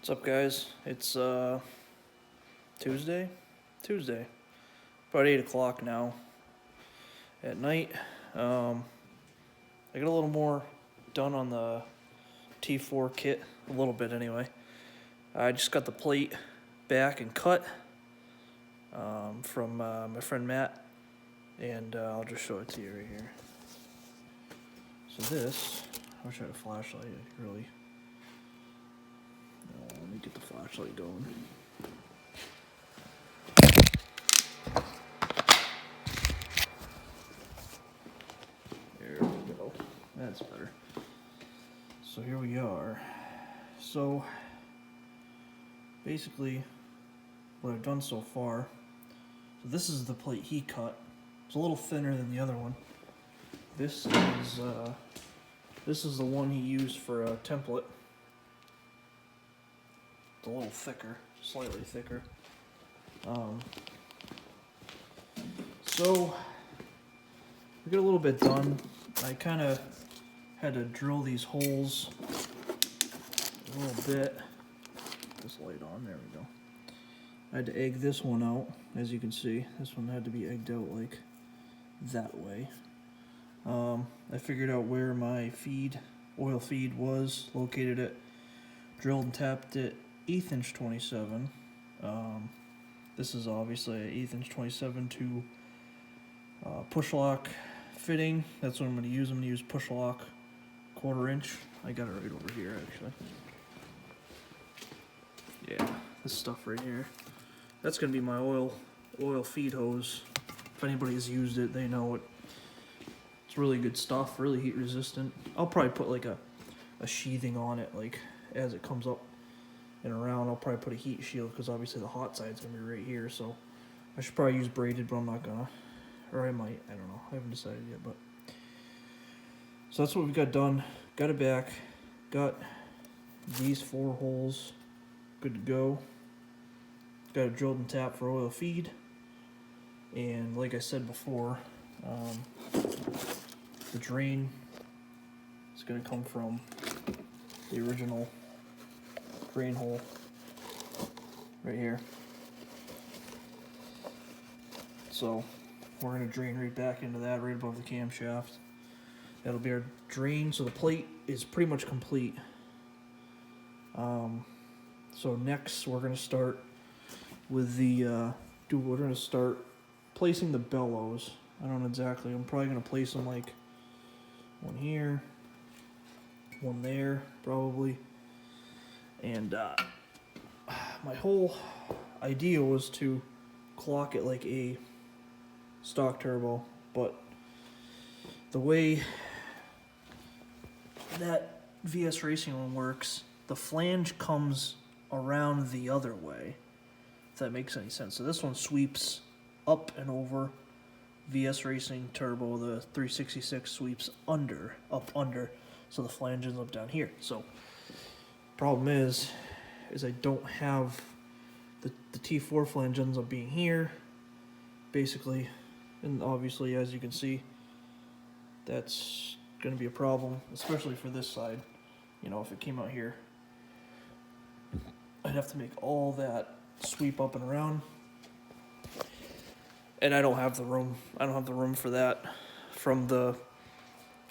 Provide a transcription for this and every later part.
What's up, guys? It's Tuesday, about 8 o'clock now at night. I got a little more done on the T4 kit, a little bit anyway. I just got the plate back and cut from my friend Matt, and I'll just show it to you right here. So this, I wish I had a flashlight. I could really. Let me get the flashlight going. There we go. That's better. So here we are. So basically, what I've done so far. So this is the plate he cut. It's a little thinner than the other one. This is the one he used for a template. It's a little thicker, slightly thicker. So we got a little bit done. I kind of had to drill these holes a little bit. Put this light on, there we go. I had to egg this one out, as you can see. This one had to be egged out like that way. I figured out where my oil feed was, located it, drilled and tapped it 1/8 inch 27. This is obviously an 1/8 inch 27 to push lock fitting. That's what I'm going to use. I'm going to use push lock 1/4 inch. I got it right over here actually. Yeah, this stuff right here. That's going to be my oil feed hose. If anybody has used it, they know it. It's really good stuff, really heat resistant. I'll probably put like a sheathing on it, like as it comes up and around. I'll probably put a heat shield because obviously the hot side's gonna be right here. So I should probably use braided, but I'm not gonna, or I might. I don't know. I haven't decided yet. But so that's what we got done. Got it back. Got these 4 holes good to go. Got it drilled and tapped for oil feed. And like I said before, the drain is going to come from the original drain hole right here. So we're going to drain right back into that right above the camshaft. That'll be our drain. So the plate is pretty much complete. So next we're going to start with the we're going to start placing the bellows. I don't know exactly. I'm probably going to place them like one here, one there, probably. And my whole idea was to clock it like a stock turbo, but the way that VS Racing one works, the flange comes around the other way, if that makes any sense. So this one sweeps up and over. VS Racing Turbo, the 366 sweeps up under, so the flange ends up down here. So problem is I don't have the T4 flange ends up being here, basically, and obviously as you can see, that's going to be a problem, especially for this side. You know, if it came out here, I'd have to make all that sweep up and around. And I don't have the room. I don't have the room for that. From the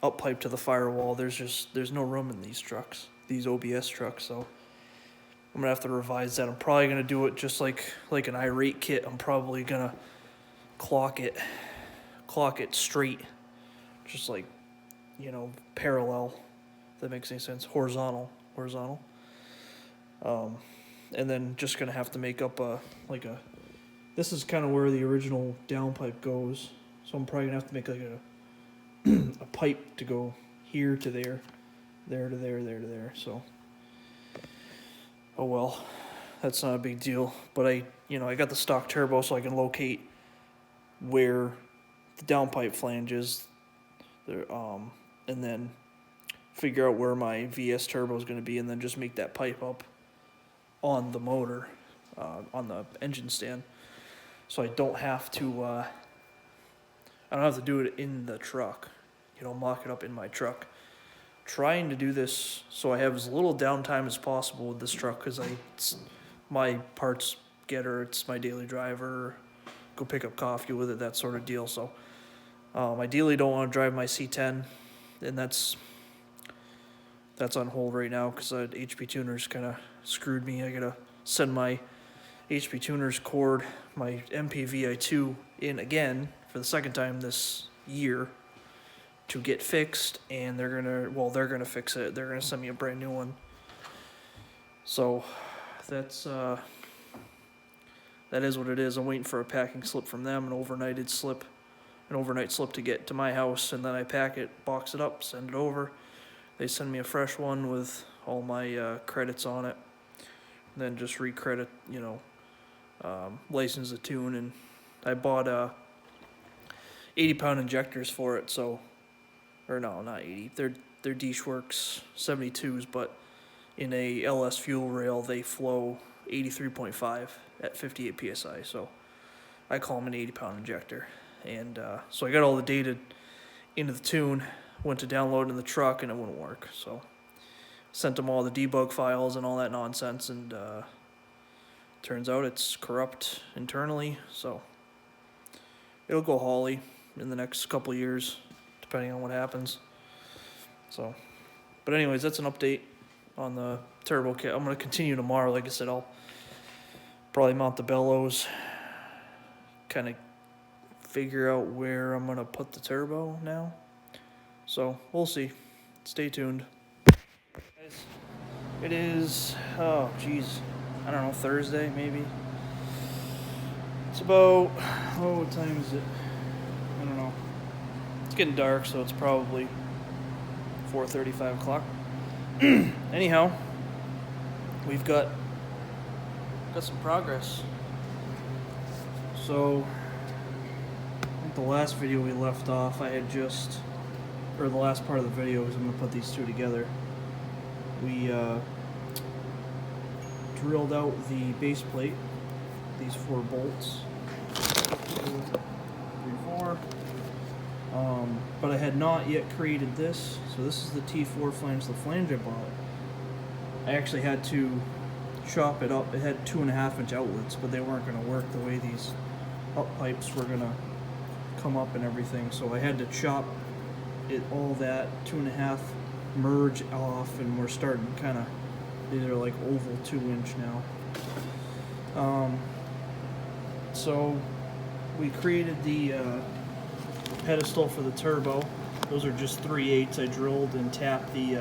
up pipe to the firewall, there's no room in these trucks, these OBS trucks. So I'm gonna have to revise that. I'm probably gonna do it just like an irate kit. I'm probably gonna clock it straight, just like, you know, parallel. If that makes any sense. Horizontal. And then just gonna have to make up this is kind of where the original downpipe goes, so I'm probably gonna have to make like a pipe to go here to there, there to there, there to there. So, oh well, that's not a big deal. But I got the stock turbo, so I can locate where the downpipe flange is, there, and then figure out where my VS turbo is gonna be, and then just make that pipe up on the motor, on the engine stand. So I don't have to do it in the truck, mock it up in my truck. trying to do this so I have as little downtime as possible with this truck, because it's my parts getter, it's my daily driver, go pick up coffee with it, that sort of deal. So ideally don't want to drive my C10, and that's on hold right now because HP Tuners kind of screwed me. I gotta send my HP Tuners cord, my MPVI2 in again for the second time this year to get fixed, and they're gonna fix it. They're gonna send me a brand new one. So that's that is what it is. I'm waiting for a packing slip from them, an overnight slip to get to my house, and then I pack it, box it up, send it over. They send me a fresh one with all my credits on it, and then just recredit, license the tune, and I bought 80-pound injectors for it. So, or no, not 80. They're Dishworks 72s, but in a LS fuel rail they flow 83.5 at 58 psi. So I call them an 80-pound injector, and so I got all the data into the tune. Went to download in the truck and it wouldn't work. So sent them all the debug files and all that nonsense, and turns out it's corrupt internally. So it'll go Holly in the next couple years, depending on what happens. So, but anyways, that's an update on the turbo kit. I'm going to continue tomorrow. Like I said, I'll probably mount the bellows, kind of figure out where I'm going to put the turbo now. So we'll see. Stay tuned. It is, oh geez, I don't know, Thursday maybe. It's about, what time is it? I don't know. It's getting dark, so it's probably 4:30, 5 o'clock. Anyhow, we've got some progress. So, I think the last video we left off, the last part of the video is I'm going to put these two together. We drilled out the base plate, these 4 bolts, 2, 3, 4, but I had not yet created this. So this is the T4 flange, the flange I bought. I actually had to chop it up. It had 2.5-inch outlets, but they weren't going to work the way these up pipes were going to come up and everything. So I had to chop all that 2.5 merge off, and we're starting kind of, these are like oval 2-inch now. So we created the pedestal for the turbo. Those are just 3/8. I drilled and tapped the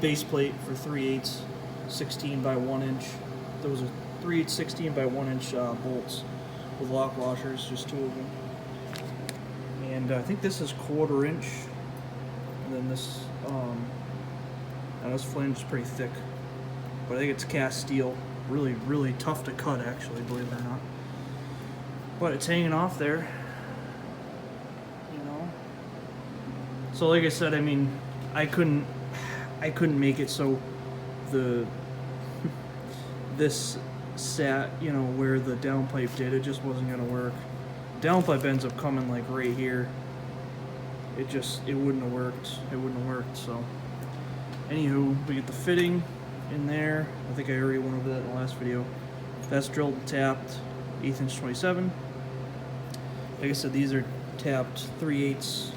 base plate for 3/8 16 by 1 inch. Those are 3/8 16 by 1 inch bolts with lock washers, just 2 of them. And I think this is 1/4 inch, and then this flange is pretty thick, but I think it's cast steel. Really, really tough to cut, actually, believe it or not. But it's hanging off there, So like I said, I mean, I couldn't make it so this sat, where the downpipe did. It just wasn't gonna work. Downpipe ends up coming like right here. It wouldn't have worked. So, anywho, we get the fitting in there. I think I already went over that in the last video. That's drilled and tapped, 1/8 inch 27. Like I said, these are tapped 3/8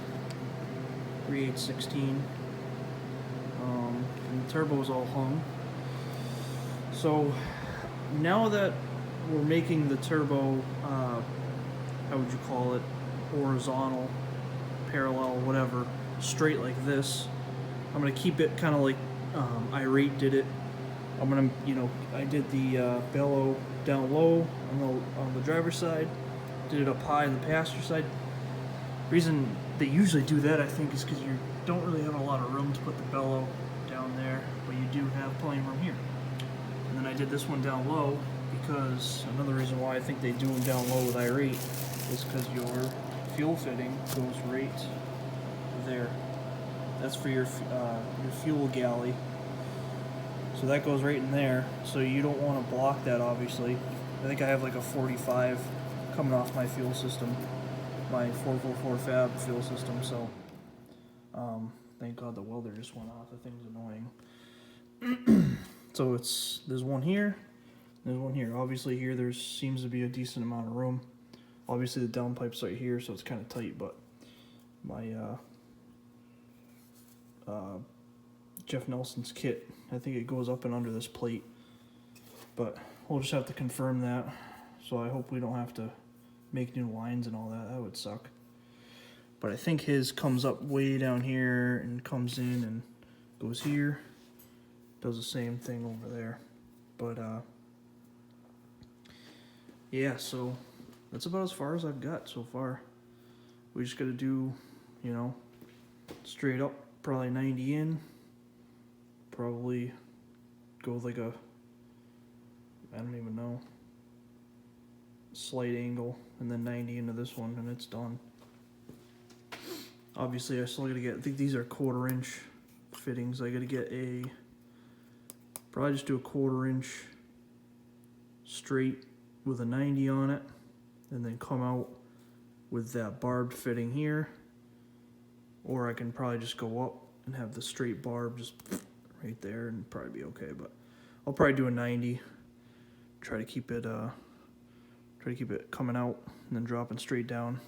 16. And the turbo's all hung. So now that we're making the turbo, how would you call it, horizontal, parallel, whatever, straight like this, I'm gonna keep it kind of like Irate did it. I'm gonna, I did the bellow down low on the driver's side, did it up high on the passenger side. Reason they usually do that, I think, is because you don't really have a lot of room to put the bellow down there, but you do have plenty of room here. And then I did this one down low because another reason why I think they do them down low with Irate is because your fuel fitting goes right there. That's for your fuel galley. So that goes right in there. So you don't want to block that, obviously. I think I have like a 45 coming off my fuel system, my 444 fab fuel system. So Thank God the welder just went off. The thing's annoying. So there's one here, there's one here. Obviously here there seems to be a decent amount of room. Obviously the downpipe's right here, so it's kind of tight, but my Jeff Nelson's kit, I think it goes up and under this plate, but we'll just have to confirm that. So I hope we don't have to make new lines and all that. That would suck. But I think his comes up way down here and comes in and goes here. Does the same thing over there. But yeah, so that's about as far as I've got so far. We just gotta do, you know, straight up, probably 90 in. Probably go with like a, I don't even know, slight angle, and then 90 into this one, and it's done. Obviously I still gotta get, I think these are 1/4 inch fittings. I gotta get probably just do a 1/4 inch straight with a 90 on it, and then come out with that barbed fitting here. Or I can probably just go up and have the straight barb just right there and probably be okay, but I'll probably do a 90. Try to keep it coming out and then dropping straight down.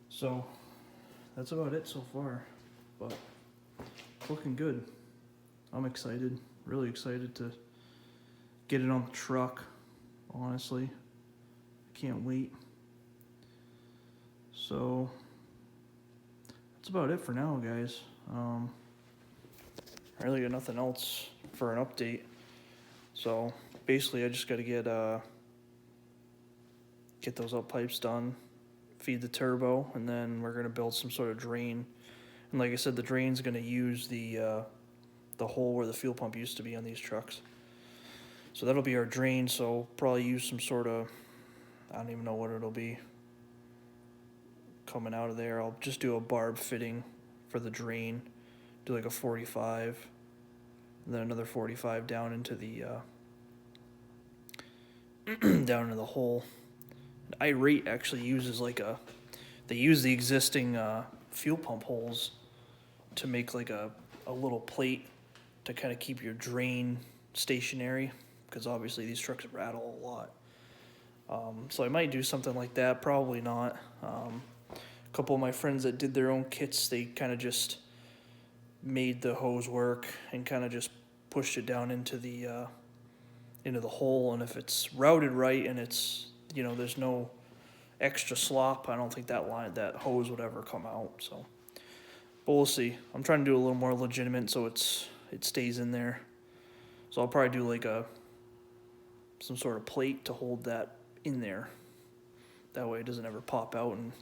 So that's about it so far, but looking good. I'm excited, really excited to get it on the truck, honestly. I can't wait. So that's about it for now, guys. I really got nothing else for an update. So basically I just got to get those up pipes done, feed the turbo, and then we're going to build some sort of drain. And like I said, the drain's going to use the hole where the fuel pump used to be on these trucks. So that'll be our drain, so probably use some sort of, I don't even know what it'll be coming out of there. I'll just do a barb fitting for the drain, do like a 45, and then another 45 down into the down into the hole. Irate actually uses they use the existing fuel pump holes to make like a little plate to kind of keep your drain stationary, because obviously these trucks rattle a lot. So I might do something like that, probably not. A couple of my friends that did their own kits, they kind of just made the hose work and kind of just pushed it down into the hole, and if it's routed right and it's, you know, there's no extra slop, I don't think that hose would ever come out. So, but we'll see. I'm trying to do a little more legitimate so it stays in there. So I'll probably do like some sort of plate to hold that in there. That way it doesn't ever pop out and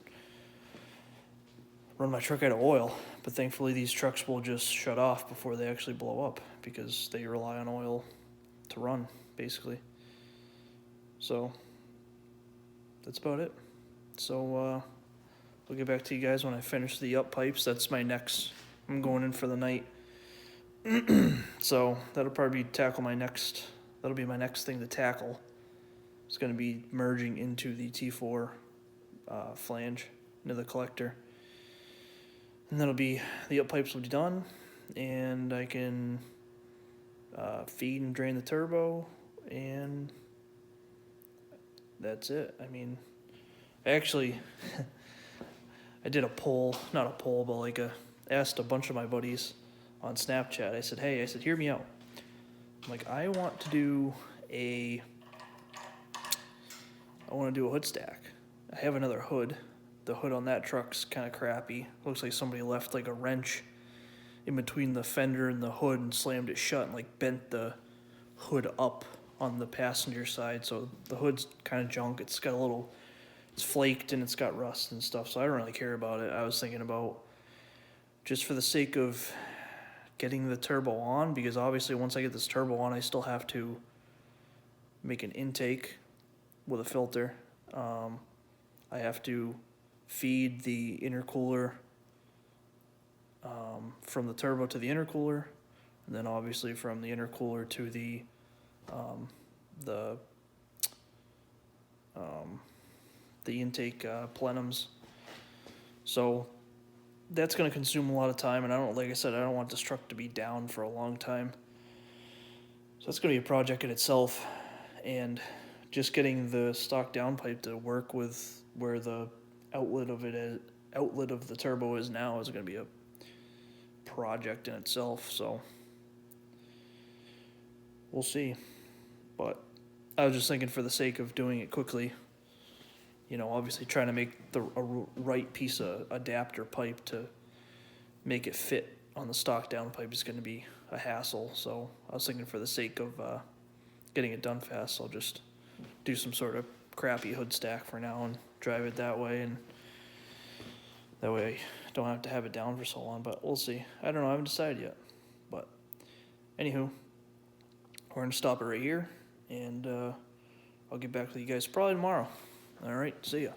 run my truck out of oil. But thankfully these trucks will just shut off before they actually blow up, because they rely on oil to run, basically. So that's about it. So I'll get back to you guys when I finish the up pipes. That's my next, I'm going in for the night. So that'll probably that'll be my next thing to tackle. It's going to be merging into the T4 flange, into the collector. And that'll be, the up pipes will be done, and I can feed and drain the turbo, and that's it. I mean, actually, I did not a poll, but asked a bunch of my buddies on Snapchat. I said, hey, hear me out. I'm like, I want to do a hood stack. I have another hood. The hood on that truck's kind of crappy. Looks like somebody left like a wrench in between the fender and the hood and slammed it shut and like bent the hood up on the passenger side. So the hood's kind of junk. It's flaked and it's got rust and stuff. So I don't really care about it. I was thinking about, just for the sake of getting the turbo on, because obviously once I get this turbo on, I still have to make an intake with a filter. I have to feed the intercooler from the turbo to the intercooler, and then obviously from the intercooler to the intake plenums. So that's going to consume a lot of time, and like I said, I don't want this truck to be down for a long time. So that's going to be a project in itself, and just getting the stock downpipe to work with where the outlet of the turbo is now is going to be a project in itself. So we'll see. But I was just thinking, for the sake of doing it quickly, obviously trying to make a right piece of adapter pipe to make it fit on the stock downpipe is going to be a hassle. So I was thinking, for the sake of getting it done fast, I'll just do some sort of crappy hood stack for now and drive it that way, and that way I don't have to have it down for so long. But we'll see. I don't know. I haven't decided yet. But anywho, we're going to stop it right here, and I'll get back with you guys probably tomorrow. All right, see ya.